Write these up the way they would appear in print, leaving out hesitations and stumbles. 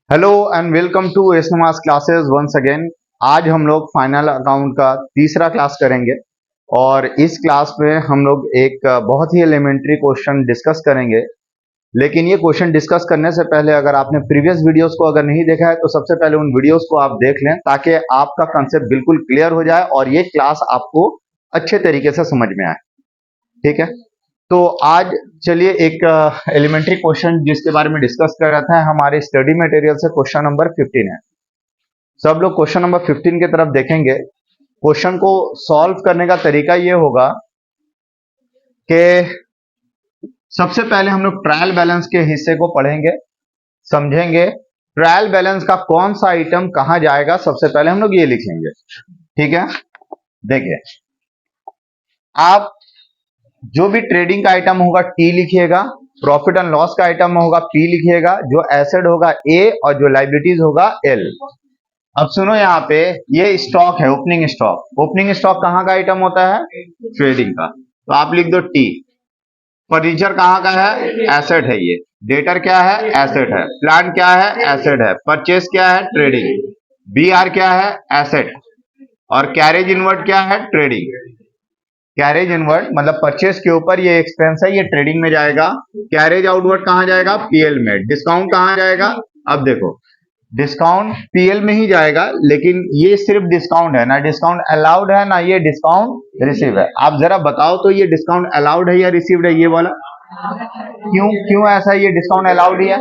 Hello and welcome to SMS classes once again. आज हम लोग फाइनल अकाउंट का तीसरा क्लास करेंगे और इस क्लास में हम लोग एक बहुत ही एलिमेंट्री क्वेश्चन डिस्कस करेंगे। लेकिन ये क्वेश्चन डिस्कस करने से पहले अगर आपने प्रीवियस वीडियोस को अगर नहीं देखा है तो सबसे पहले उन वीडियोस को आप देख लें ताकि आपका कंसेप्ट बिल्कुल क्लियर हो जाए और ये क्लास आपको अच्छे तरीके से समझ में आए। ठीक है, तो आज चलिए एक एलिमेंट्री क्वेश्चन जिसके बारे में डिस्कस कर रहा था हमारे स्टडी मटेरियल से क्वेश्चन नंबर 15 है। सब लोग क्वेश्चन नंबर 15 की तरफ देखेंगे। क्वेश्चन को सॉल्व करने का तरीका ये होगा कि सबसे पहले हम लोग ट्रायल बैलेंस के हिस्से को पढ़ेंगे, समझेंगे ट्रायल बैलेंस का कौन सा आइटम कहां जाएगा। सबसे पहले हम लोग ये लिखेंगे। ठीक है, देखिए आप जो भी ट्रेडिंग का आइटम होगा टी लिखिएगा, प्रॉफिट एंड लॉस का आइटम होगा पी लिखिएगा, जो एसेट होगा ए और जो लाइबिलिटीज होगा एल। अब सुनो यहाँ पे ये स्टॉक है, ओपनिंग स्टॉक। ओपनिंग स्टॉक कहाँ का आइटम होता है? ट्रेडिंग का। तो आप लिख दो टी। फर्नीचर कहाँ का है? एसेट है ये। डेटर क्या है? एसेट है। प्लांट क्या है? एसेट है। परचेस क्या है? ट्रेडिंग। बी आर क्या है? एसेट। और कैरेज इनवर्ड क्या है? ट्रेडिंग। कैरेज इनवर्ड मतलब परचेस के ऊपर ये एक्सपेंस है, ये ट्रेडिंग में जाएगा। कैरेज आउटवर्ड कहां जाएगा? पीएल में। डिस्काउंट कहां जाएगा? अब देखो डिस्काउंट पीएल में ही जाएगा, लेकिन ये सिर्फ डिस्काउंट है ना, डिस्काउंट अलाउड है ना, ये डिस्काउंट रिसीव है। आप जरा बताओ तो ये डिस्काउंट अलाउड है या रिसीव्ड है ये वाला? क्यों क्यों ऐसा ये डिस्काउंट अलाउड है?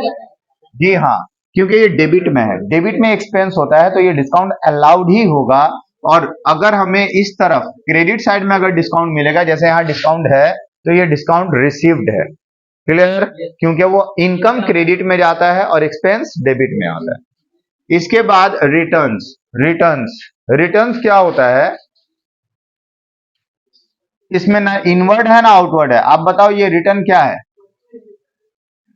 जी हाँ, क्योंकि ये डेबिट में है। डेबिट में एक्सपेंस होता है तो ये डिस्काउंट अलाउड ही होगा। और अगर हमें इस तरफ क्रेडिट साइड में अगर डिस्काउंट मिलेगा, जैसे यहाँ डिस्काउंट है, तो ये डिस्काउंट रिसीव्ड है। क्लियर? क्योंकि वो इनकम क्रेडिट में जाता है और एक्सपेंस डेबिट में आता है। इसके बाद रिटर्न्स। रिटर्न्स रिटर्न्स क्या होता है? इसमें ना इनवर्ड है ना आउटवर्ड है। आप बताओ ये रिटर्न क्या है?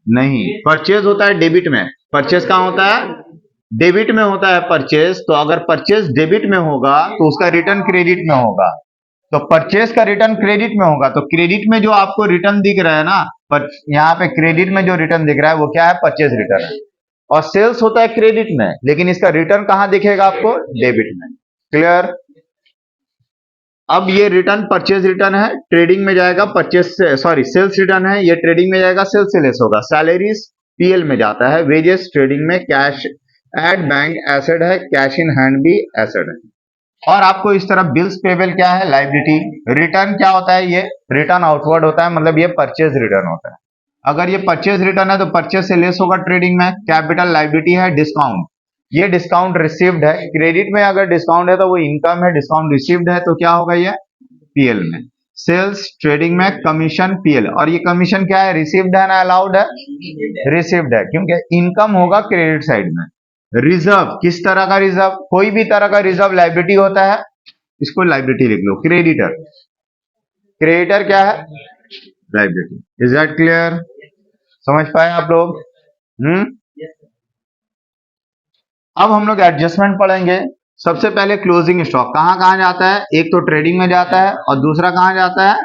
नहीं, परचेज होता है डेबिट में। परचेज कहाँ होता है? डेबिट में होता है परचेज। तो अगर परचेज डेबिट में होगा तो उसका रिटर्न क्रेडिट में होगा। तो परचेज का रिटर्न क्रेडिट में होगा, तो क्रेडिट में जो आपको रिटर्न दिख रहा है ना, पर यहाँ पे क्रेडिट में जो रिटर्न दिख रहा है वो क्या है? परचेज रिटर्न है। और सेल्स होता है क्रेडिट में, लेकिन इसका रिटर्न कहां दिखेगा आपको? डेबिट में। क्लियर? अब ये रिटर्न परचेज रिटर्न है, ट्रेडिंग में जाएगा। परचेज से सॉरी सेल्स रिटर्न है, ये ट्रेडिंग में जाएगा, सेल्स से लेस होगा। सैलरीज पीएल में जाता है। वेजेस ट्रेडिंग में। कैश एट बैंक एसेट है, कैश इन हैंड भी एसेट है। और आपको इस तरफ बिल्स पेबल क्या है? लाइबिलिटी। रिटर्न क्या होता है? ये रिटर्न आउटवर्ड होता है, मतलब ये परचेज रिटर्न होता है। अगर ये परचेज रिटर्न है तो परचेज से लेस होगा ट्रेडिंग में। कैपिटल लाइबिलिटी है डिस्काउंट, ये डिस्काउंट रिसीव्ड है। क्रेडिट में अगर डिस्काउंट है तो वो इनकम है, डिस्काउंट रिसीव्ड है तो क्या होगा? ये पीएल में। सेल्स ट्रेडिंग में कमीशन पीएल। और ये कमीशन क्या है? रिसीव्ड है ना अलाउड है? रिसीव्ड है, क्योंकि इनकम होगा क्रेडिट साइड में। रिजर्व किस तरह का रिजर्व? कोई भी तरह का रिजर्व लाइबिलिटी होता है, इसको लाइबिलिटी लिख लो। क्रेडिटर। क्रेडिटर क्या है? लाइबिलिटी। Is that clear? समझ पाए आप लोग? अब हम लोग एडजस्टमेंट पढ़ेंगे। सबसे पहले क्लोजिंग स्टॉक कहां कहां जाता है? एक तो ट्रेडिंग में जाता है और दूसरा कहां जाता है?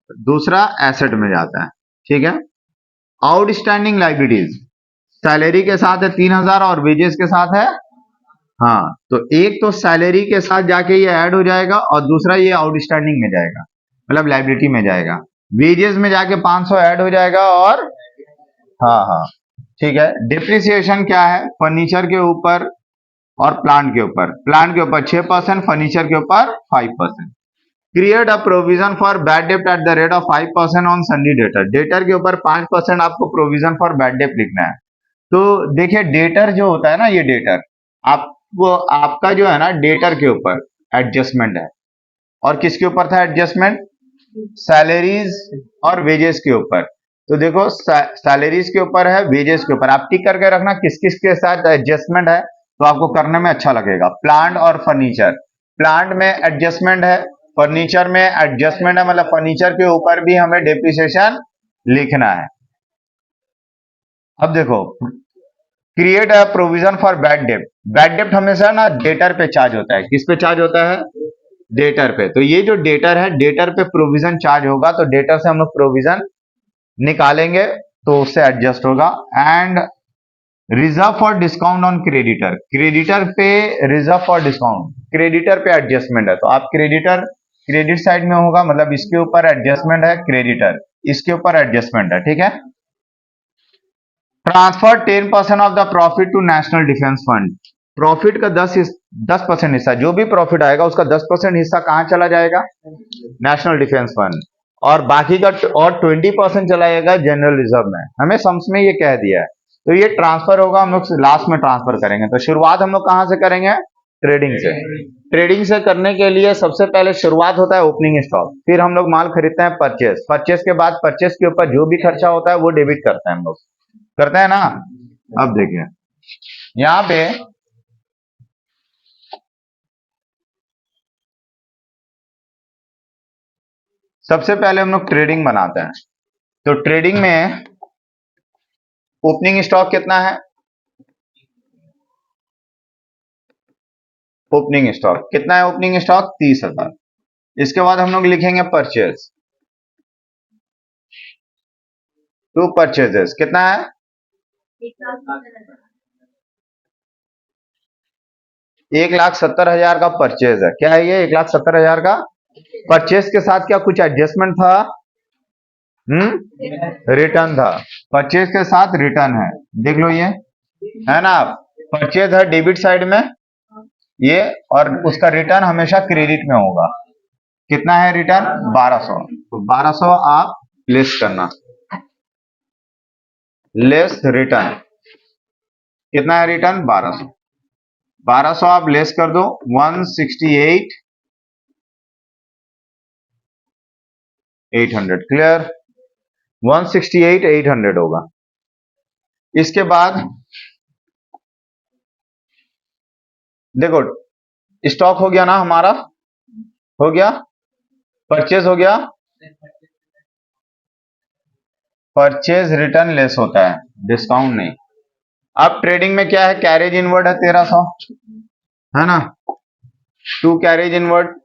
दूसरा एसेट में जाता है। ठीक है। आउटस्टैंडिंग लाइबिलिटीज सैलरी के साथ है 3000 और वेजेस के साथ है। हाँ, तो एक तो सैलरी के साथ जाके ये ऐड हो जाएगा और दूसरा ये आउटस्टैंडिंग में जाएगा, मतलब लाइबिलिटी में जाएगा। वेजेस में जाके 500 ऐड हो जाएगा। और हाँ हाँ ठीक है। डिप्रिसिएशन क्या है? फर्नीचर के ऊपर और प्लांट के ऊपर। प्लांट के ऊपर 6%, फर्नीचर के ऊपर 5%। Create a provision for bad date eight the rate of 5% on sundry debtor. Debtor के ऊपर 5% आपको प्रोविजन फॉर बैड डेट लिखना है। तो देखिए डेटर जो होता है ना, ये डेटर आपको आपका जो है ना डेटर के ऊपर एडजस्टमेंट है। और किसके ऊपर था एडजस्टमेंट? सैलरीज और वेजेस के ऊपर। तो देखो सैलरीज के ऊपर है, वेजेस के ऊपर। आप टिक करके रखना किस किस के साथ एडजस्टमेंट है, तो आपको करने में अच्छा लगेगा। प्लांट और फर्नीचर। प्लांट में एडजस्टमेंट है, फर्नीचर में एडजस्टमेंट है, मतलब फर्नीचर के ऊपर भी हमें डेप्रिसिएशन लिखना है। अब देखो create a provision for bad डेप्ट। बैड डेप्ट हमेशा ना डेटर पे चार्ज होता है। किस पे चार्ज होता है? डेटर पे। तो ये जो डेटर है, डेटर पे प्रोविजन चार्ज होगा, तो डेटर से हम लोग प्रोविजन निकालेंगे। तो उससे एडजस्ट होगा। And reserve for discount on creditor, creditor पे रिजर्व फॉर डिस्काउंट, क्रेडिटर पे एडजस्टमेंट है तो आप क्रेडिटर क्रेडिट साइड में होगा, मतलब इसके ऊपर एडजस्टमेंट है, क्रेडिटर इसके ऊपर एडजस्टमेंट है, ठीक है। Transfer 10% of the profit to national defence fund, profit का 10% हिस्सा, जो भी प्रॉफिट आएगा उसका 10% हिस्सा कहां चला जाएगा, नेशनल डिफेंस फंड, और बाकी का और 20% चला जाएगा जनरल रिजर्व में। हमें सम्स में ये कह दिया है, तो ये ट्रांसफर होगा, हम लोग लास्ट में ट्रांसफर करेंगे। तो शुरुआत हम लोग कहां से करेंगे, ट्रेडिंग से। ट्रेडिंग से करने के लिए सबसे पहले शुरुआत होता है ओपनिंग स्टॉक, फिर हम लोग माल खरीदते हैं परचेस, परचेस के बाद परचेस के ऊपर जो भी खर्चा होता है वो डेबिट करते हैं हम लोग, करते हैं ना। अब देखिए यहां पे सबसे पहले हम लोग ट्रेडिंग बनाते हैं, तो ट्रेडिंग में ओपनिंग स्टॉक कितना है, ओपनिंग स्टॉक कितना है, ओपनिंग स्टॉक 30,000। इसके बाद हम लोग लिखेंगे परचेज, टू परचेजेस कितना है, 1,70,000 का परचेज है। क्या है ये 1,70,000 का परचेज के साथ क्या कुछ एडजस्टमेंट था, रिटर्न था, परचेज के साथ रिटर्न है, देख लो ये है ना। परचेज है डेबिट साइड में ये, और उसका रिटर्न हमेशा क्रेडिट में होगा। कितना है रिटर्न, 1200, तो 1200 आप लेस करना, लेस रिटर्न, कितना है रिटर्न 1200, 1200 आप लेस कर दो, 168,800, क्लियर, 168,800 होगा। इसके बाद देखो स्टॉक हो गया ना हमारा, हो गया, परचेज हो गया, परचेज रिटर्न लेस होता है, डिस्काउंट नहीं। अब ट्रेडिंग में क्या है, कैरेज इनवर्ड है 1300, है ना, टू कैरेज इनवर्ड।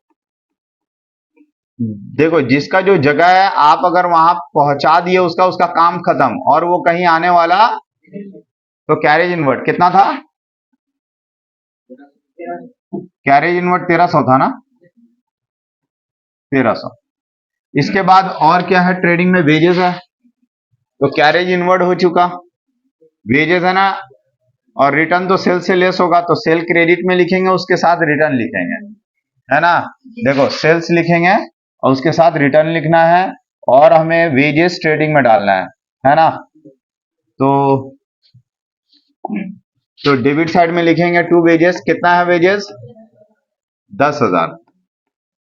देखो जिसका जो जगह है आप अगर वहां पहुंचा दिए उसका उसका काम खत्म और वो कहीं आने वाला, तो कैरेज इनवर्ड कितना था, कैरेज इनवर्ड 1300 था ना, 1300। इसके बाद और क्या है, ट्रेडिंग में वेजेस है, तो कैरेज इनवर्ड हो चुका, वेजेस है ना, और रिटर्न तो सेल से लेस होगा, तो सेल क्रेडिट में लिखेंगे, उसके साथ रिटर्न लिखेंगे, है ना। देखो सेल्स लिखेंगे और उसके साथ रिटर्न लिखना है, और हमें वेजेस ट्रेडिंग में डालना है ना। तो डेबिट साइड में लिखेंगे टू वेजेस, कितना है वेजेस 10,000।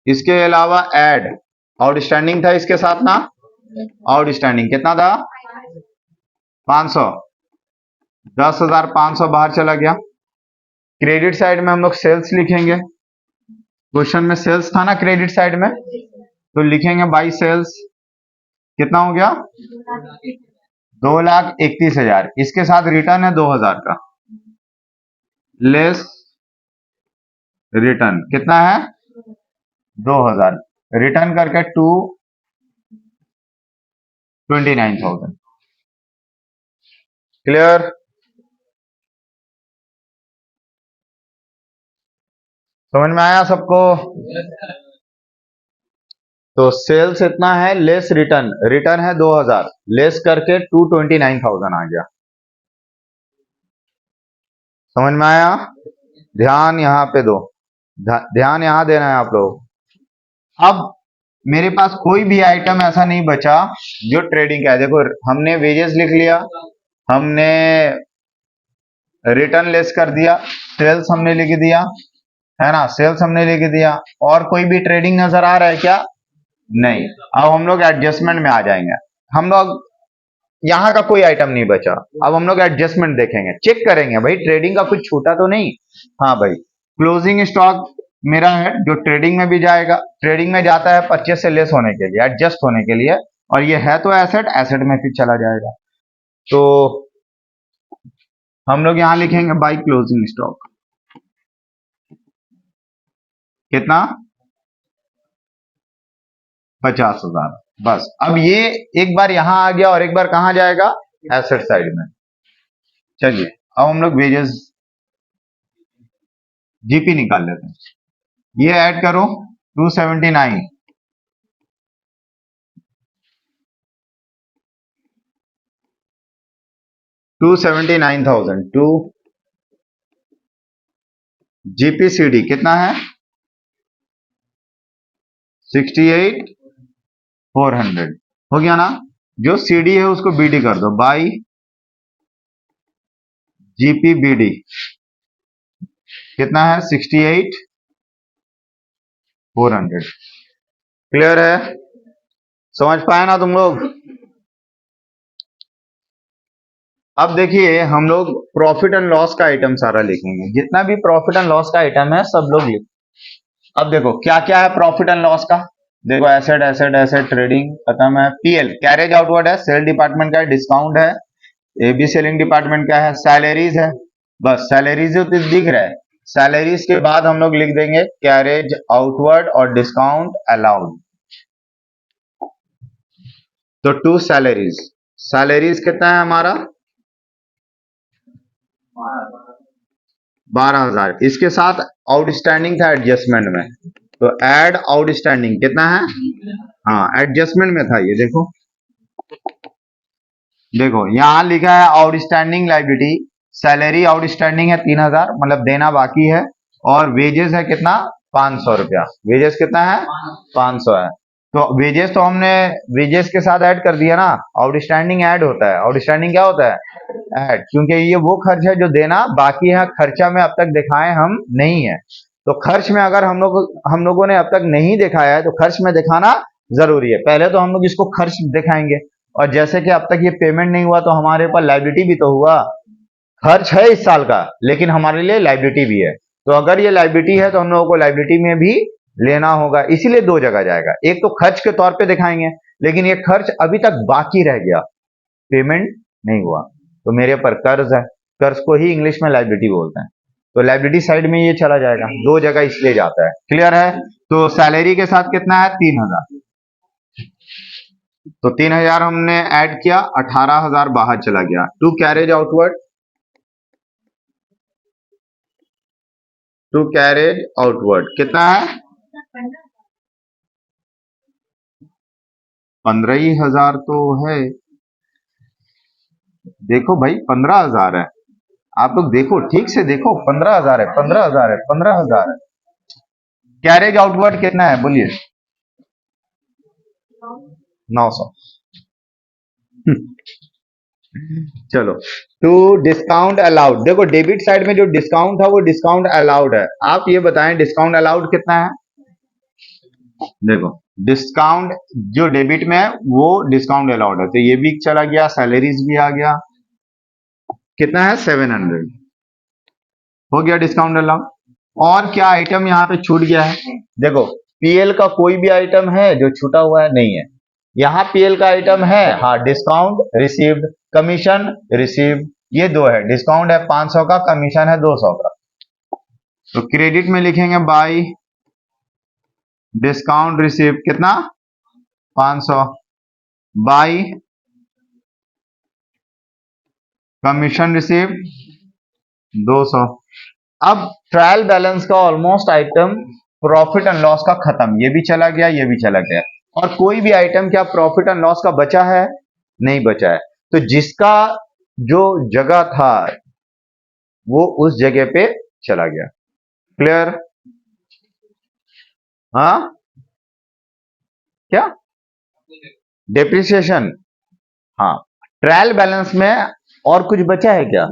इसके अलावा एड आउटस्टैंडिंग था इसके साथ ना, आउटस्टैंडिंग कितना था 500, 10,500 बाहर चला गया। क्रेडिट साइड में हम लोग सेल्स लिखेंगे, क्वेश्चन में सेल्स था ना क्रेडिट साइड में, तो लिखेंगे बाई सेल्स, कितना हो गया 2,31,000। इसके साथ रिटर्न है 2,000 का, लेस रिटर्न कितना है 2,000, रिटर्न करके 229,000, क्लियर। समझ में आया सबको। तो सेल्स इतना है, लेस रिटर्न, रिटर्न है 2,000, लेस करके 229,000 आ गया। समझ में आया, ध्यान यहां पे दो, ध्यान यहां देना है आप लोग। अब मेरे पास कोई भी आइटम ऐसा नहीं बचा जो ट्रेडिंग का है। देखो हमने वेजेस लिख लिया, हमने रिटर्न लेस कर दिया, सेल्स हमने लिख दिया, है ना, सेल्स हमने लिख दिया, और कोई भी ट्रेडिंग नजर आ रहा है क्या, नहीं। अब हम लोग एडजस्टमेंट में आ जाएंगे, हम लोग यहां का कोई आइटम नहीं बचा, अब हम लोग एडजस्टमेंट देखेंगे, चेक करेंगे भाई ट्रेडिंग का कुछ छूटा तो नहीं। हाँ भाई, क्लोजिंग स्टॉक मेरा है जो ट्रेडिंग में भी जाएगा, ट्रेडिंग में जाता है परचेस से लेस होने के लिए, एडजस्ट होने के लिए, और ये है तो एसेट, एसेट में फिर चला जाएगा। तो हम लोग यहां लिखेंगे बाई क्लोजिंग स्टॉक, कितना 50,000, बस। अब ये एक बार यहां आ गया और एक बार कहां जाएगा, एसेट साइड में। चलिए अब हम लोग वेजेस जीपी निकाल लेते हैं। ये ऐड करो 279, 279,000 टू जीपीसीडी कितना है 68,400 हो गया ना। जो सीडी है उसको बीडी कर दो बाई जीपीबीडी कितना है 68,400। क्लियर है, समझ पाए ना तुम लोग। अब देखिए हम लोग प्रॉफिट एंड लॉस का आइटम सारा लिखेंगे, जितना भी प्रॉफिट एंड लॉस का आइटम है सब लोग लिख। अब देखो क्या क्या है प्रॉफिट एंड लॉस का। देखो एसेट एसेट एसेट ट्रेडिंग खत्म है। पीएल कैरेज आउटवर्ड है, सेल डिपार्टमेंट का है, डिस्काउंट है, एबी सेलिंग डिपार्टमेंट का है, सैलरीज है। बस सैलरीज तो दिख रहा है। सैलरीज के बाद हम लोग लिख देंगे कैरेज आउटवर्ड और डिस्काउंट अलाउड। तो टू सैलरीज, सैलरीज कितना है हमारा 12,000। इसके साथ आउटस्टैंडिंग था एडजस्टमेंट में, तो एड आउटस्टैंडिंग कितना है, हाँ एडजस्टमेंट में था ये। देखो देखो यहां लिखा है आउटस्टैंडिंग लाइबिलिटी, सैलरी आउटस्टैंडिंग है 3,000 मतलब देना बाकी है, और वेजेस है कितना 500 रुपया। वेजेस कितना है 500 है। तो वेजेस तो हमने वेजेस के साथ ऐड कर दिया ना, आउटस्टैंडिंग ऐड होता है। आउटस्टैंडिंग क्या होता है ऐड, क्योंकि ये वो खर्च है जो देना बाकी है, खर्चा में अब तक दिखाए हम नहीं है। तो खर्च में अगर हम लोगों ने अब तक नहीं दिखाया है तो खर्च में दिखाना जरूरी है। पहले तो हम लोग इसको खर्च दिखाएंगे, और जैसे कि अब तक ये पेमेंट नहीं हुआ तो हमारे ऊपर लाइबिलिटी भी तो हुआ। खर्च है इस साल का लेकिन हमारे लिए लाइबिलिटी भी है, तो अगर ये लाइबिलिटी है तो हम लोगों को लाइबिलिटी में भी लेना होगा, इसीलिए दो जगह जाएगा। एक तो खर्च के तौर पे दिखाएंगे, लेकिन ये खर्च अभी तक बाकी रह गया, पेमेंट नहीं हुआ, तो मेरे पर कर्ज है। कर्ज को ही इंग्लिश में लाइबिलिटी बोलते हैं, तो लाइबिलिटी साइड में ये चला जाएगा, दो जगह इसलिए जाता है। क्लियर है। तो सैलरी के साथ कितना है 3,000, तो 3,000 हमने ऐड किया, 18,000 बाहर चला गया। To carriage outward, to carriage outward कितना है 15,000 तो है। देखो भाई 15,000 है, आप लोग देखो ठीक से देखो, 15,000 है, 15,000 है, 15,000 है। कैरेज आउटवर्ड कितना है बोलिए 900। चलो टू डिस्काउंट अलाउड, देखो डेबिट साइड में जो डिस्काउंट था वो डिस्काउंट अलाउड है। आप ये बताएं डिस्काउंट अलाउड कितना है। देखो डिस्काउंट जो डेबिट में है वो डिस्काउंट अलाउड है, तो ये भी चला गया, सैलरीज भी आ गया। कितना है 700 हो गया डिस्काउंट अलाउड। और क्या आइटम यहाँ पे छूट गया है। देखो पीएल का कोई भी आइटम है जो छूटा हुआ है नहीं है। यहाँ पीएल का आइटम है, हाँ डिस्काउंट रिसीव्ड, कमीशन रिसीव्ड, ये दो है। डिस्काउंट है 500 का, कमीशन है 200 का। तो क्रेडिट में लिखेंगे बाई डिस्काउंट रिसीव कितना 500 बाई कमीशन रिसीव 200। अब ट्रायल बैलेंस का almost item profit and loss का खत्म, ये भी चला गया, ये भी चला गया। और कोई भी आइटम क्या प्रॉफिट एंड लॉस का बचा है, नहीं बचा है। तो जिसका जो जगह था वो उस जगह पे चला गया। क्लियर, हाँ क्या डेप्रिसिएशन, हाँ ट्रायल बैलेंस में और कुछ बचा है क्या,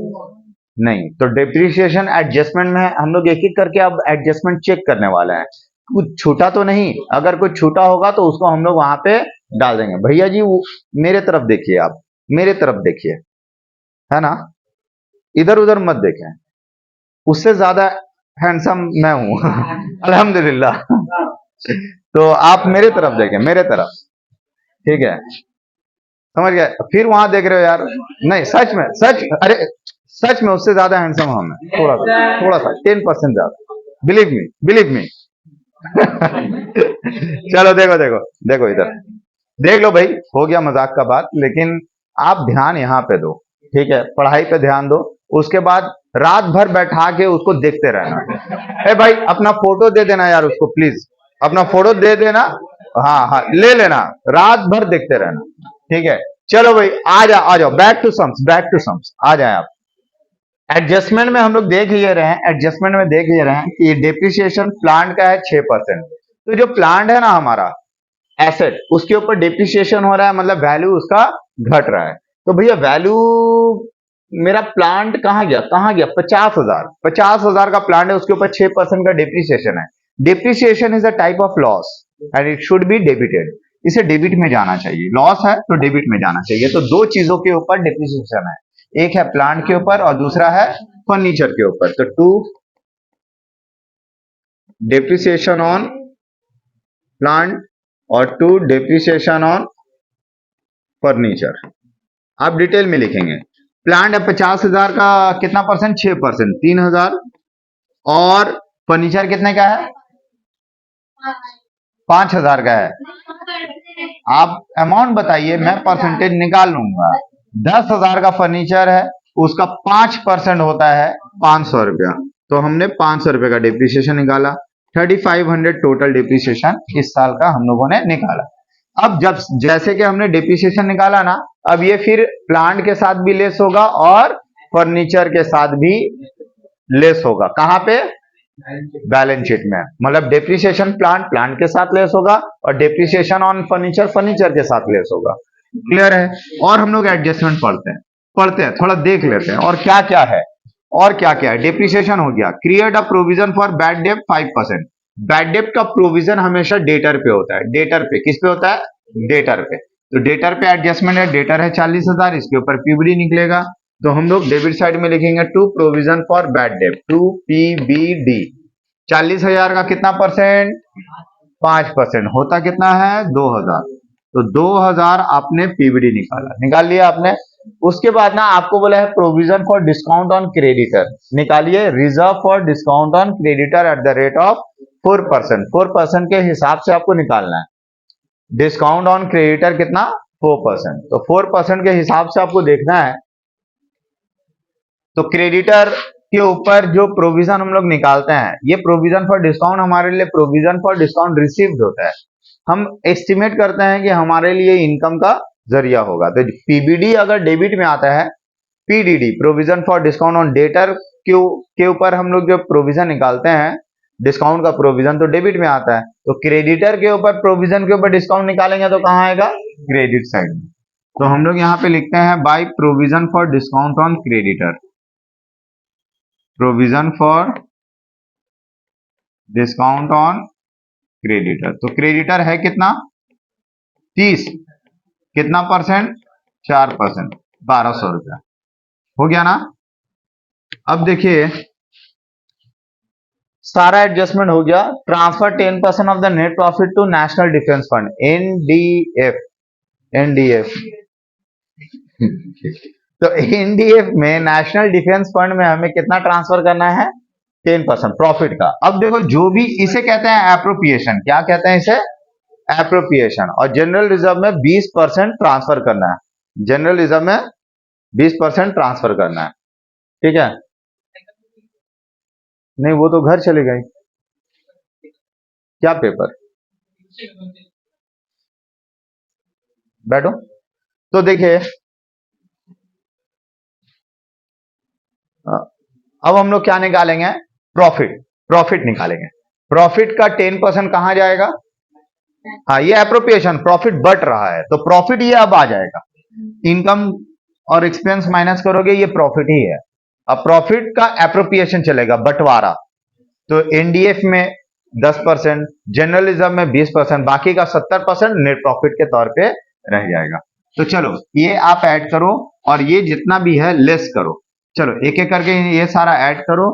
नहीं। तो डेप्रिसिएशन एडजस्टमेंट में हम लोग एक एक करके अब एडजस्टमेंट चेक करने वाले हैं। कुछ छूटा तो नहीं, अगर कुछ छूटा होगा तो उसको हम लोग वहां पे डाल देंगे। भैया जी मेरे तरफ देखिए, आप मेरे तरफ देखिए, है ना, इधर उधर मत देखें, उससे ज्यादा हैंडसम मैं हूं अल्हम्दुलिल्लाह। तो आप मेरे तरफ देखें, मेरे तरफ, ठीक है, समझ गए। फिर वहां देख रहे हो यार, नहीं सच में, सच, अरे सच में उससे ज्यादा हैंडसम हम हैं, थोड़ा सा 10% ज्यादा, बिलीव मी, बिलीव मी। चलो देखो देखो देखो इधर, देख लो भाई, हो गया मजाक का बात, लेकिन आप ध्यान यहाँ पे दो, ठीक है, पढ़ाई पे ध्यान दो। उसके बाद रात भर बैठा के उसको देखते रहना। ए भाई अपना फोटो दे देना यार उसको, प्लीज अपना फोटो दे देना। हाँ हाँ ले लेना, रात भर देखते रहना, ठीक है। चलो भाई आ जाओ, back to sums, back to sums आ जाए आप। एडजस्टमेंट में हम लोग देख लिए रहे हैं, एडजस्टमेंट में देख लिए रहे हैं कि डेप्रिसिएशन प्लांट का है 6%। तो जो प्लांट है ना हमारा एसेट, उसके ऊपर डेप्रिसिएशन हो रहा है, मतलब वैल्यू उसका घट रहा है। तो भैया वैल्यू मेरा प्लांट कहाँ गया, कहाँ गया, 50,000, 50,000 का प्लांट है, उसके ऊपर 6% का डेप्रिसिएशन है। Depreciation is a type of loss and it should be debited. इसे डेबिट में जाना चाहिए, लॉस है तो डेबिट में जाना चाहिए। तो दो चीजों के ऊपर डेप्रिसिएशन है, एक है प्लांट के ऊपर और दूसरा है फर्नीचर के ऊपर। तो टू डेप्रिसिएशन ऑन प्लांट और टू डेप्रिसिएशन ऑन फर्नीचर। आप डिटेल में लिखेंगे। प्लांट है 50,000 का, कितना परसेंट, 6%, 3,000। और फर्नीचर कितने का है, 5,000 का है। आप अमाउंट बताइए, मैं परसेंटेज निकाल लूंगा। 10,000 का फर्नीचर है, उसका 5% होता है 500 रुपया। तो हमने 500 रुपये का डिप्रिसिएशन निकाला। 3,500 टोटल डिप्रिसिएशन इस साल का हम लोगों ने निकाला। अब जब जैसे कि हमने डिप्रिसिएशन निकाला ना, अब ये फिर प्लांट के साथ भी लेस होगा और फर्नीचर के साथ भी लेस होगा। कहां पे, बैलेंस शीट में। मतलब डेप्रिसिएशन प्लांट, प्लांट के साथ लेस होगा और डेप्रिसिएशन ऑन फर्नीचर, फर्नीचर के साथ लेस होगा। क्लियर है। और हम लोग एडजस्टमेंट पढ़ते हैं थोड़ा देख लेते हैं और क्या क्या है। और क्या क्या है, डेप्रिसिएशन हो गया। Create a provision for bad date 5%। Bad debt का प्रोविजन हमेशा डेटर पे होता है। डेटर पे किस पे होता है, डेटर पे। तो डेटर पे एडजस्टमेंट है, डेटर है 40,000, इसके ऊपर पीबीडी निकलेगा। तो हम लोग डेबिट साइड में लिखेंगे to provision for bad debt, to PBD. 40,000 का कितना परसेंट, 5% होता कितना है, 2,000। तो 2,000 आपने पीबीडी निकाला, निकाल लिया आपने। उसके बाद ना आपको बोला है provision for discount on creditor, निकालिए reserve for discount on creditor at the rate of 4%। 4% के हिसाब से आपको निकालना है। डिस्काउंट ऑन क्रेडिटर कितना, 4%। तो 4% के हिसाब से आपको देखना है। तो क्रेडिटर के ऊपर जो प्रोविजन हम लोग निकालते हैं, ये प्रोविजन फॉर डिस्काउंट हमारे लिए प्रोविजन फॉर डिस्काउंट रिसीव्ड होता है। हम एस्टिमेट करते हैं कि हमारे लिए इनकम का जरिया होगा। तो पीबीडी अगर डेबिट में आता है, PDD provision for discount on debtor के ऊपर हम लोग जो प्रोविजन निकालते हैं, डिस्काउंट का प्रोविजन, तो डेबिट में आता है। तो क्रेडिटर के ऊपर प्रोविजन के ऊपर डिस्काउंट निकालेंगे तो कहां आएगा, क्रेडिट साइड में। तो हम लोग यहाँ पे लिखते हैं by provision for discount on creditor, provision for discount on creditor. तो क्रेडिटर है कितना, 30, कितना परसेंट, 4%, 1,200 रुपया। हो गया ना। अब देखिए सारा एडजस्टमेंट हो गया। Transfer 10% of the net profit to national defence fund, NDF. NDF तो एनडीएफ में, नेशनल डिफेंस फंड में हमें कितना ट्रांसफर करना है, 10% प्रॉफिट का। अब देखो जो भी इसे कहते हैं एप्रोप्रिएशन, क्या कहते हैं इसे, एप्रोप्रिएशन। और जनरल रिजर्व में 20% ट्रांसफर करना है। जनरल रिजर्व में 20% ट्रांसफर करना है, ठीक है। नहीं वो तो घर चले गए। क्या पेपर, बैठो। तो देखिए अब हम लोग क्या निकालेंगे, प्रॉफिट। प्रॉफिट निकालेंगे। प्रॉफिट का 10% कहां जाएगा, हाँ ये एप्रोप्रिएशन, प्रॉफिट बढ़ रहा है तो प्रॉफिट ये अब आ जाएगा। इनकम और एक्सपेंस माइनस करोगे, ये प्रॉफिट ही है। अब प्रॉफिट का एप्रोप्रिएशन चलेगा, बंटवारा। तो एनडीएफ में 10%, जनरल रिजर्व में 20%, बाकी का 70% नेट प्रॉफिट के तौर पे रह जाएगा। तो चलो ये आप ऐड करो और ये जितना भी है लेस करो। चलो एक एक करके ये सारा ऐड करो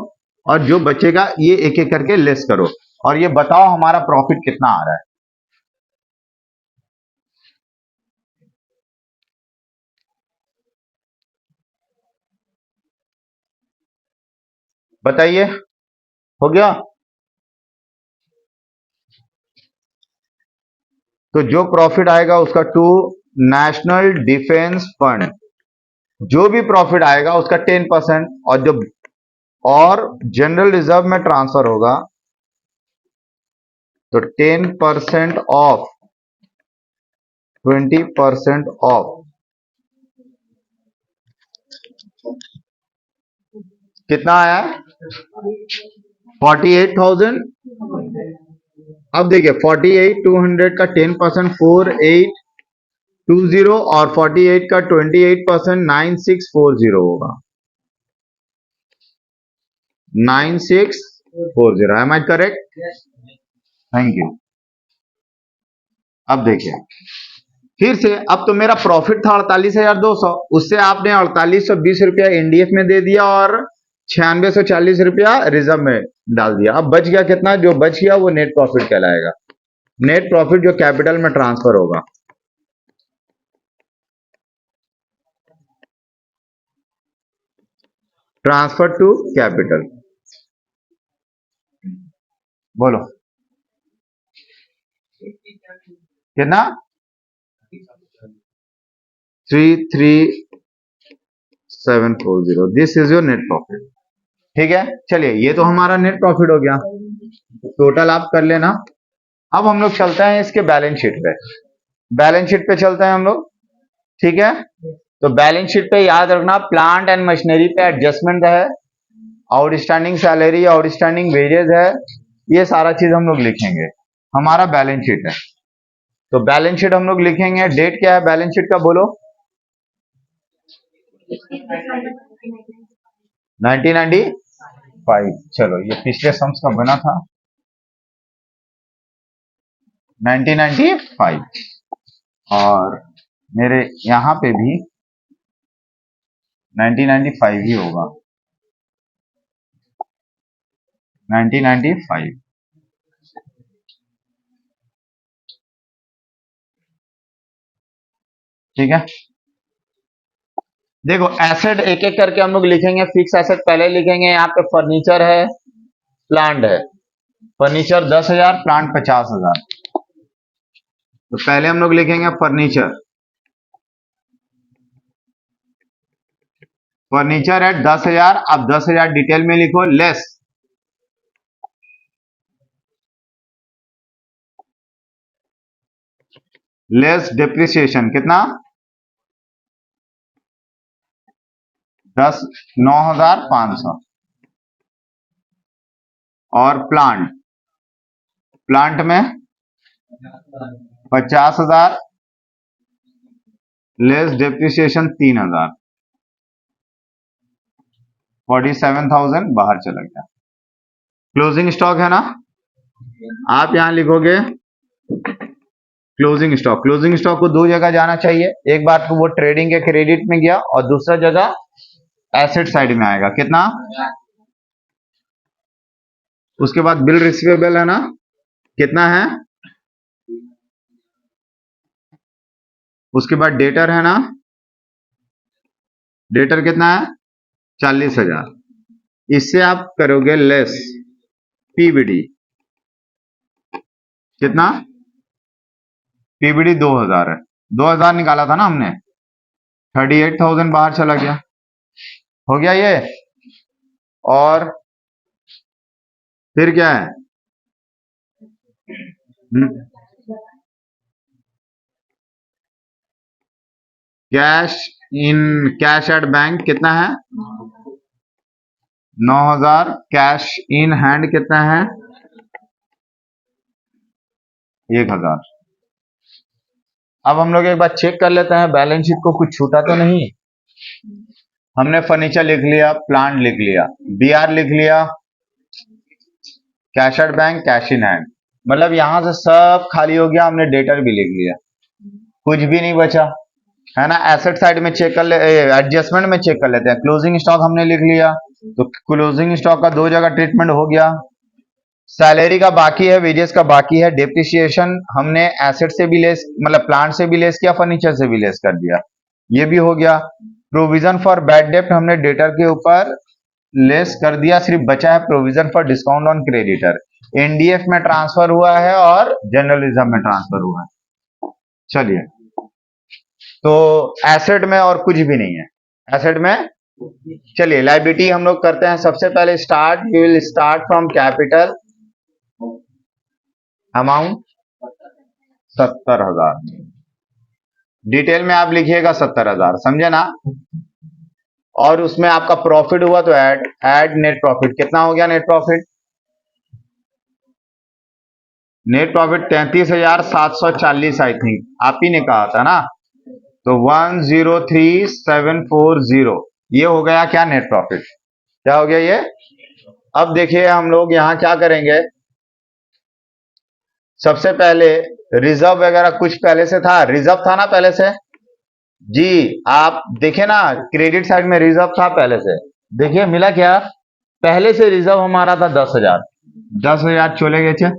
और जो बचेगा ये एक एक करके लेस करो और ये बताओ हमारा प्रॉफिट कितना आ रहा है। बताइए, हो गया। तो जो प्रॉफिट आएगा उसका 2 नेशनल डिफेंस फंड, जो भी प्रॉफिट आएगा उसका 10%, और जनरल रिजर्व में ट्रांसफर होगा तो 10% ऑफ 20% ऑफ कितना आया? 48,000। अब देखिए 48,200 का 10% 4820, और 48 का 28% 9640 होगा। 9640, am I correct? Thank you. अब देखिए फिर से, अब तो मेरा प्रॉफिट था 48,200, उससे आपने 4820 रुपया एनडीएफ में दे दिया और 9640 रुपया रिजर्व में डाल दिया। अब बच गया कितना? जो बच गया वो नेट प्रॉफिट कहलाएगा। नेट प्रॉफिट जो कैपिटल में ट्रांसफर होगा। ट्रांसफर टू कैपिटल, बोलो कितना? 33740, this is your net profit. ठीक है, चलिए ये तो हमारा नेट प्रॉफिट हो गया, टोटल आप कर लेना। अब हम लोग चलते हैं इसके बैलेंस शीट पे। बैलेंस शीट पे चलते हैं हम लोग, ठीक है। तो बैलेंस शीट पे याद रखना, प्लांट एंड मशीनरी पे एडजस्टमेंट है, आउटस्टैंडिंग सैलरी, आउटस्टैंडिंग वेजेस है, ये सारा चीज हम लोग लिखेंगे। हमारा बैलेंस शीट है, तो बैलेंस शीट हम लोग लिखेंगे। डेट क्या है बैलेंस शीट का, बोलो? 1995। चलो ये पिछले सम्स का बना था 1995, और मेरे यहां पे भी 1995 ही होगा। 1995, ठीक है। देखो एसेट एक एक करके हम लोग लिखेंगे। फिक्स एसेट पहले लिखेंगे, यहाँ पे फर्नीचर है, प्लांट है। Furniture 10,000, plant 50,000। तो पहले हम लोग लिखेंगे फर्नीचर। फर्नीचर है 10,000। अब 10,000 डिटेल में लिखो, लेस डिप्रिसिएशन कितना? 9,500। और प्लांट में 50,000 लेस डिप्रिसिएशन 3,000, 47,000 बाहर चला गया। क्लोजिंग स्टॉक है ना, आप यहां लिखोगे क्लोजिंग स्टॉक। क्लोजिंग स्टॉक को दो जगह जाना चाहिए, एक बार तो वो ट्रेडिंग के क्रेडिट में गया, और दूसरा जगह एसेट साइड में आएगा। कितना? उसके बाद बिल रिसीवेबल है ना, कितना है? उसके बाद डेटर है ना, डेटर कितना है? 40,000। इससे आप करोगे लेस पीबीडी, कितना? पीबीडी 2,000 है, 2,000 निकाला था ना हमने, 38,000 बाहर चला गया। हो गया ये। और फिर क्या है? कैश एट बैंक कितना है? 9,000। कैश इन हैंड कितना है? 1,000। अब हम लोग एक बार चेक कर लेते हैं बैलेंस शीट को, कुछ छूटा तो नहीं। हमने फर्नीचर लिख लिया, प्लांट लिख लिया, बीआर लिख लिया, cash at bank, cash in hand, मतलब यहां से सब खाली हो गया। हमने डेटर भी लिख लिया, कुछ भी नहीं बचा, है ना। एसेट साइड में चेक कर ले, एडजस्टमेंट में चेक कर लेते हैं। क्लोजिंग स्टॉक हमने लिख लिया, तो क्लोजिंग स्टॉक का दो जगह ट्रीटमेंट हो गया। सैलरी का बाकी है, वेजेस का बाकी है। डिप्रिसिएशन हमने एसेट से भी लेस, मतलब प्लांट से भी लेस किया, फर्नीचर से भी लेस कर दिया, ये भी हो गया। प्रोविजन फॉर बैड डेप्ट हमने डेटर के ऊपर लेस कर दिया, सिर्फ बचा है provision for discount on creditor. NDF में ट्रांसफर हुआ है और जनरल रिजर्व में ट्रांसफर हुआ है। चलिए तो एसेट में और कुछ भी नहीं है, एसेट में। चलिए लायबिलिटी हम लोग करते हैं। सबसे पहले start, we will start from capital amount 70,000। Detail में आप लिखिएगा 70,000, समझे ना। और उसमें आपका प्रॉफिट हुआ तो ऐड नेट प्रॉफिट। कितना हो गया net profit? Net profit 33,740 I think, आप ही ने कहा था ना। तो 103,740 ये हो गया क्या? Net profit. क्या हो गया ये? अब देखिए हम लोग यहां क्या करेंगे। सबसे पहले रिजर्व वगैरह कुछ पहले से था, रिजर्व था ना पहले से जी। आप देखे ना क्रेडिट साइड में रिजर्व था पहले से, देखिए मिला क्या? पहले से रिजर्व हमारा था 10,000। 10,000 चले गए थे,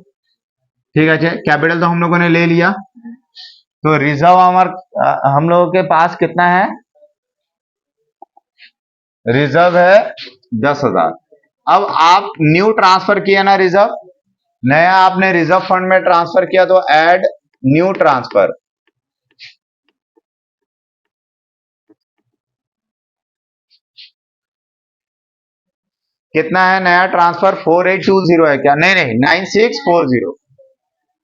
ठीक है। कैपिटल तो हम लोगों ने ले लिया, तो रिजर्व हम लोगों के पास कितना है? रिजर्व है 10,000। अब आप न्यू ट्रांसफर किया ना रिजर्व, नया आपने रिजर्व फंड में ट्रांसफर किया, तो ऐड न्यू ट्रांसफर। कितना है नया ट्रांसफर? 4820 है क्या? नहीं नहीं, 9640।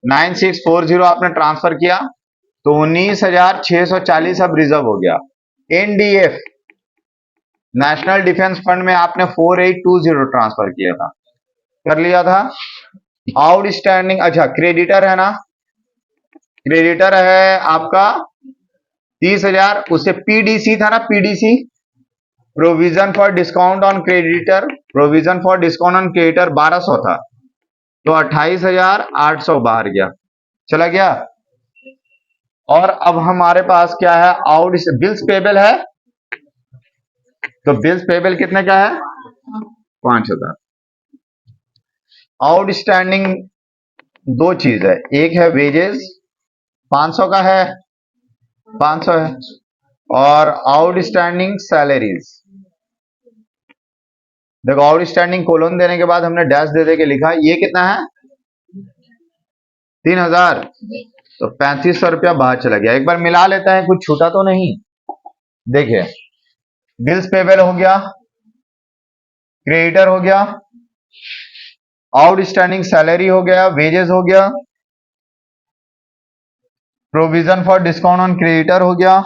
9640 आपने ट्रांसफर किया, तो 19,640 अब रिजर्व हो गया। एनडीएफ नेशनल डिफेंस फंड में आपने 4820 ट्रांसफर किया था, कर लिया था। आउटस्टैंडिंग, अच्छा क्रेडिटर है ना, क्रेडिटर है आपका 30,000। उससे पीडीसी था ना, PDC provision for discount on creditor, provision for discount on creditor 1200 था, तो 28,800 बाहर गया, चला गया। और अब हमारे पास क्या है? बिल्स पेबल है, तो बिल्स पेबल कितने का है? 5,000। आउटस्टैंडिंग दो चीज है, एक है वेजेस 500 का है, 500 है, और आउटस्टैंडिंग सैलरीज। देखो आउटस्टैंडिंग कोलोन देने के बाद हमने डैश दे के लिखा, ये कितना है? 3,000, तो 3500 रुपया बाहर चला गया। एक बार मिला लेते हैं, कुछ छूटा तो नहीं। देखिए बिल्स पेबल हो गया, क्रेडिटर हो गया, आउटस्टैंडिंग सैलरी हो गया, वेजेस हो गया, provision for discount on creditor हो गया।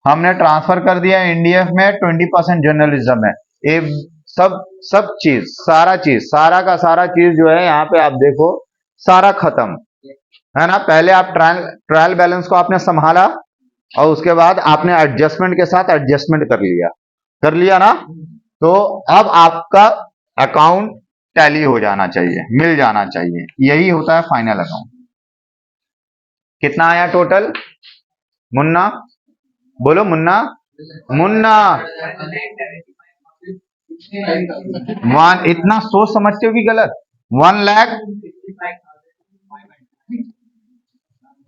हमने ट्रांसफर कर दिया एनडीएफ में 20% जर्नलिज्म है। ये सब चीज, सारा चीज, सारा का सारा चीज जो है यहाँ पे आप देखो, सारा खत्म है ना। पहले आप ट्रायल बैलेंस को आपने संभाला, और उसके बाद आपने एडजस्टमेंट के साथ एडजस्टमेंट कर लिया ना। तो अब आपका अकाउंट टैली हो जाना चाहिए, मिल जाना चाहिए। यही होता है फाइनल अकाउंट। कितना आया टोटल? मुन्ना बोलो, मुन्ना मुन्ना। इतना सोच समझते हो भी गलत। 1 लाख,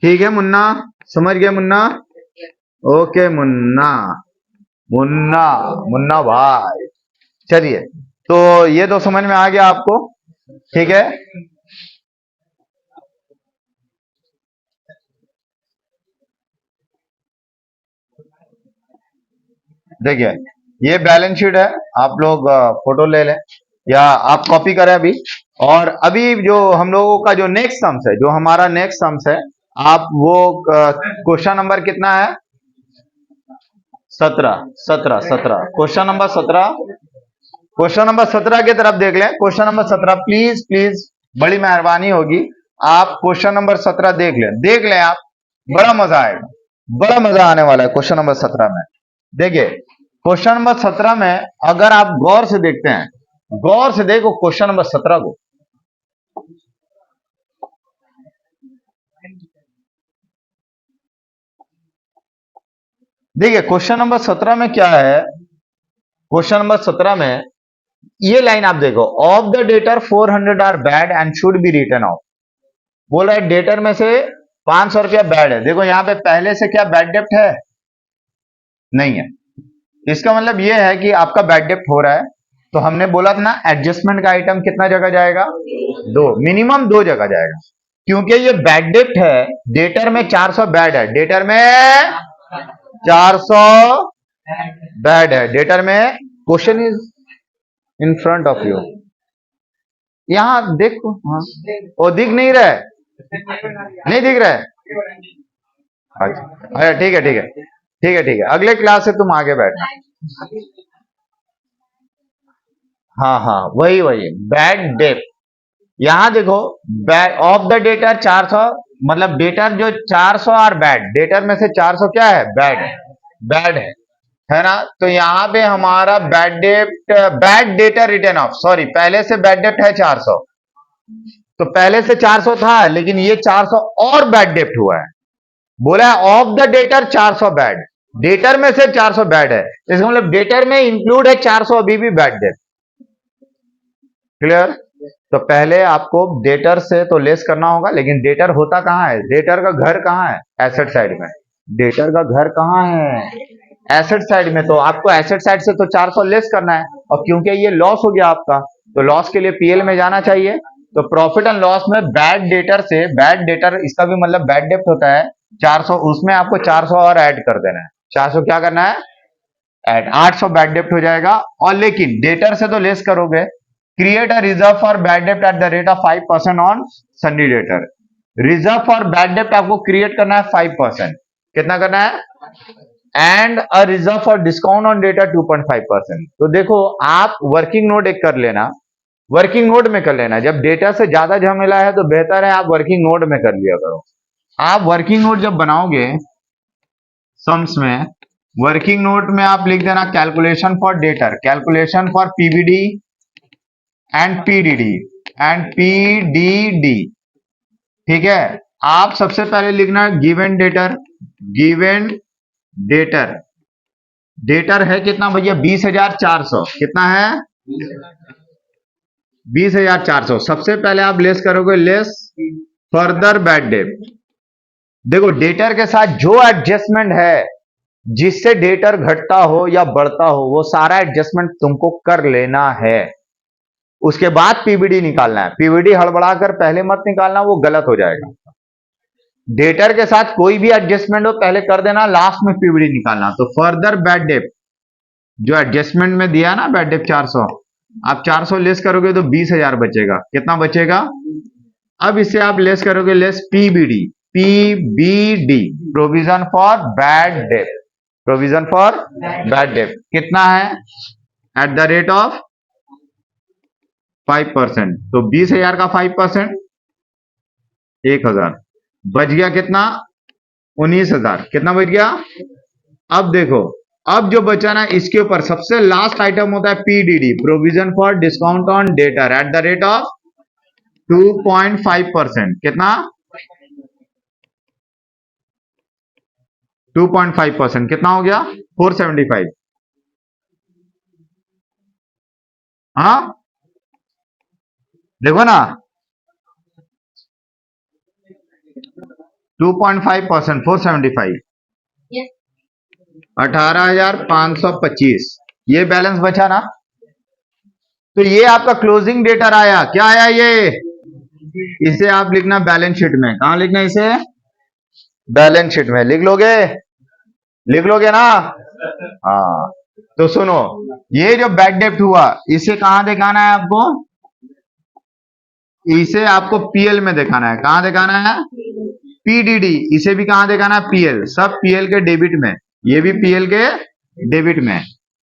ठीक है मुन्ना, समझ गए मुन्ना? ओके मुन्ना, मुन्ना मुन्ना भाई। चलिए, तो ये तो समझ में आ गया आपको, ठीक है। देखिए ये बैलेंस शीट है, आप लोग फोटो ले लें या आप कॉपी करें अभी। और अभी जो हम लोगों का जो नेक्स्ट सम्स है, जो हमारा नेक्स्ट सम्स है, आप वो क्वेश्चन नंबर कितना है? 17 17 17, क्वेश्चन नंबर 17। क्वेश्चन नंबर 17 की तरफ देख लें। क्वेश्चन नंबर 17 प्लीज प्लीज, बड़ी मेहरबानी होगी, आप क्वेश्चन नंबर 17 देख लें आप, बड़ा मजा आएगा, बड़ा मजा आने वाला है क्वेश्चन नंबर 17 में। देखिए क्वेश्चन नंबर 17 में अगर आप गौर से देखते हैं, गौर से देखो क्वेश्चन नंबर 17 को। देखिए क्वेश्चन नंबर 17 में क्या है? क्वेश्चन नंबर 17 में ये लाइन आप देखो, of the debtor 400 are bad and should be written off. बोल रहा है डेटर में से 500 रुपया बैड है। देखो यहां पे पहले से क्या बैड डेप्ट है? नहीं है। इसका मतलब यह है कि आपका बैड डेप्ट हो रहा है। तो हमने बोला था ना एडजस्टमेंट का आइटम कितना जगह जाएगा? 2, मिनिमम 2 जगह जाएगा, क्योंकि ये बैड डेप्ट है। डेटर में 400 बैड है, डेटर में 400 बैड है डेटर में। Question is in front of you. यहाँ देखो, हाँ वो दिख नहीं रहा है, नहीं दिख रहा है। अच्छा अच्छा, ठीक है ठीक है ठीक है ठीक है, अगले क्लास से तुम आगे बैठना। हाँ हाँ वही वही बैड डेप। यहां देखो, बैड ऑफ द डेटर 400, मतलब डेटर जो 400 और बैड, डेटर में से 400 क्या है, बैड है, बैड है ना। तो यहाँ पे हमारा बैड डेप्ट, bad debtor written off, sorry पहले से बैड डेप्ट है 400, तो पहले से 400 था लेकिन ये 400 और बैड डेप्ट हुआ है। बोला है of the debtor 400 bad, debtor में से 400 बैड है, इसका मतलब डेटर में इंक्लूड है 400 अभी भी बैड डेप्ट। क्लियर। तो पहले आपको डेटर से तो लेस करना होगा, लेकिन डेटर होता कहां है, डेटर का घर कहां है, एसेट साइड में। डेटर का घर कहां है, एसेट साइड में। तो आपको एसेट साइड से तो 400 लेस करना है, और क्योंकि ये लॉस हो गया आपका, तो लॉस के लिए पीएल में जाना चाहिए। तो प्रॉफिट एंड लॉस में बैड डेटर से, बैड डेटर इसका भी मतलब बैड डेप्ट होता है 400, उसमें आपको 400 और ऐड कर देना है। 400 क्या करना है, ऐड, 800 बैड डेप्ट हो जाएगा। और लेकिन डेटर से तो लेस करोगे, create a reserve for bad डेप्ट at the rate of 5% on sundry debtor. Reserve for bad डेप्ट आपको क्रिएट करना है 5%, कितना करना है, and a reserve for discount on debtor 2.5%। तो देखो आप वर्किंग नोट एक कर लेना, वर्किंग नोट में कर लेना, जब डेटा से ज्यादा झमेला है तो बेहतर है आप वर्किंग नोट में कर लिया करो। आप वर्किंग नोट जब बनाओगे सम्स में, वर्किंग नोट में आप लिख देना calculation for debtor, calculation for PBD and PDD and PDD. ठीक है, आप सबसे पहले लिखना given debtor, given debtor, debtor है कितना भैया 20,400, कितना है 20,400। सबसे पहले आप लेस करोगे, लेस फर्दर बैड डेट। देखो डेटर के साथ जो एडजस्टमेंट है, जिससे डेटर घटता हो या बढ़ता हो, वो सारा एडजस्टमेंट तुमको कर लेना है। उसके बाद पीबीडी निकालना है, पीबीडी हड़बड़ाकर पहले मत निकालना, वो गलत हो जाएगा। डेटर के साथ कोई भी एडजस्टमेंट हो पहले कर देना, लास्ट में पीबीडी निकालना। तो फर्दर बैड डेट जो एडजस्टमेंट में दिया ना बैड डेट 400, आप 400 लेस करोगे तो 20,000 बचेगा, कितना बचेगा। अब इससे आप लेस करोगे, less PBD, PBD provision for bad date, provision for bad date कितना है, एट द रेट ऑफ 5%। तो 20,000 का 5%, 1,000 बच गया, कितना 19,000, कितना बच गया। अब देखो, अब जो बचा ना इसके ऊपर सबसे लास्ट आइटम होता है PDD, provision for discount on debtor eight the rate of 2.5%, कितना 2.5%, कितना हो गया 475। हाँ देखो ना 2.5%, 475, 18,525 ये बैलेंस बचा ना। तो ये आपका क्लोजिंग डेटर आया, क्या आया ये, इसे आप लिखना बैलेंस शीट में। कहां लिखना इसे, बैलेंस शीट में लिख लोगे, लिख लोगे ना। हाँ तो सुनो, ये जो बैड डेप्ट हुआ इसे कहां दिखाना है आपको, इसे आपको पीएल में दिखाना है। कहां दिखाना है, पीडीडी, इसे भी कहां दिखाना है, पीएल, सब पीएल के डेबिट में, ये भी पीएल के डेबिट में।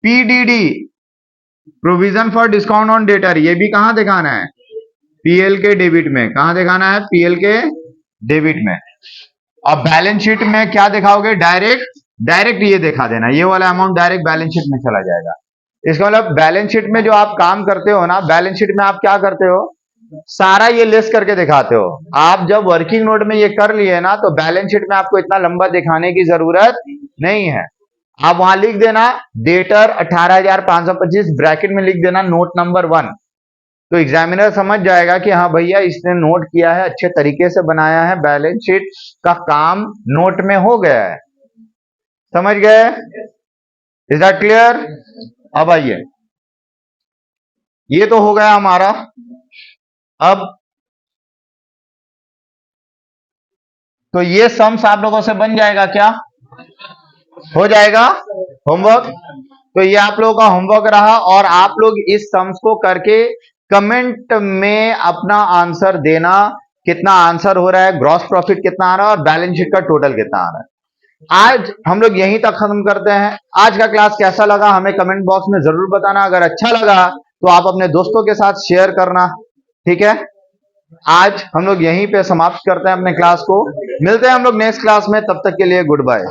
PDD provision for discount on debtor, ये भी कहां दिखाना है, पीएल के डेबिट में। कहां दिखाना है, पीएल के डेबिट में। अब बैलेंस शीट में क्या दिखाओगे, डायरेक्ट, डायरेक्ट ये दिखा देना, ये वाला अमाउंट डायरेक्ट बैलेंस शीट में चला जाएगा। इसका मतलब बैलेंस शीट में जो आप काम करते हो ना, बैलेंस शीट में आप क्या करते हो, सारा ये लेस करके दिखाते हो। आप जब वर्किंग नोट में ये कर लिए ना, तो बैलेंस शीट में आपको इतना लंबा दिखाने की जरूरत नहीं है। आप वहां लिख देना डेटर 18,525, ब्रैकेट में लिख देना नोट नंबर 1, तो एग्जामिनर समझ जाएगा कि हाँ भैया इसने नोट किया है, अच्छे तरीके से बनाया है, बैलेंस शीट का काम नोट में हो गया है। समझ गए, इज दैट क्लियर। अब आइए, ये तो हो गया हमारा। अब तो ये सम्स आप लोगों से बन जाएगा क्या, हो जाएगा होमवर्क। तो ये आप लोगों का होमवर्क रहा और आप लोग इस सम्स को करके कमेंट में अपना आंसर देना, कितना आंसर हो रहा है, ग्रॉस प्रॉफिट कितना आ रहा है और बैलेंस शीट का टोटल कितना आ रहा है। आज हम लोग यहीं तक खत्म करते हैं। आज का क्लास कैसा लगा हमें कमेंट बॉक्स में जरूर बताना। अगर अच्छा लगा तो आप अपने दोस्तों के साथ शेयर करना, ठीक है। आज हम लोग यहीं पे समाप्त करते हैं अपने क्लास को। मिलते हैं हम लोग नेक्स्ट क्लास में, तब तक के लिए गुड बाय।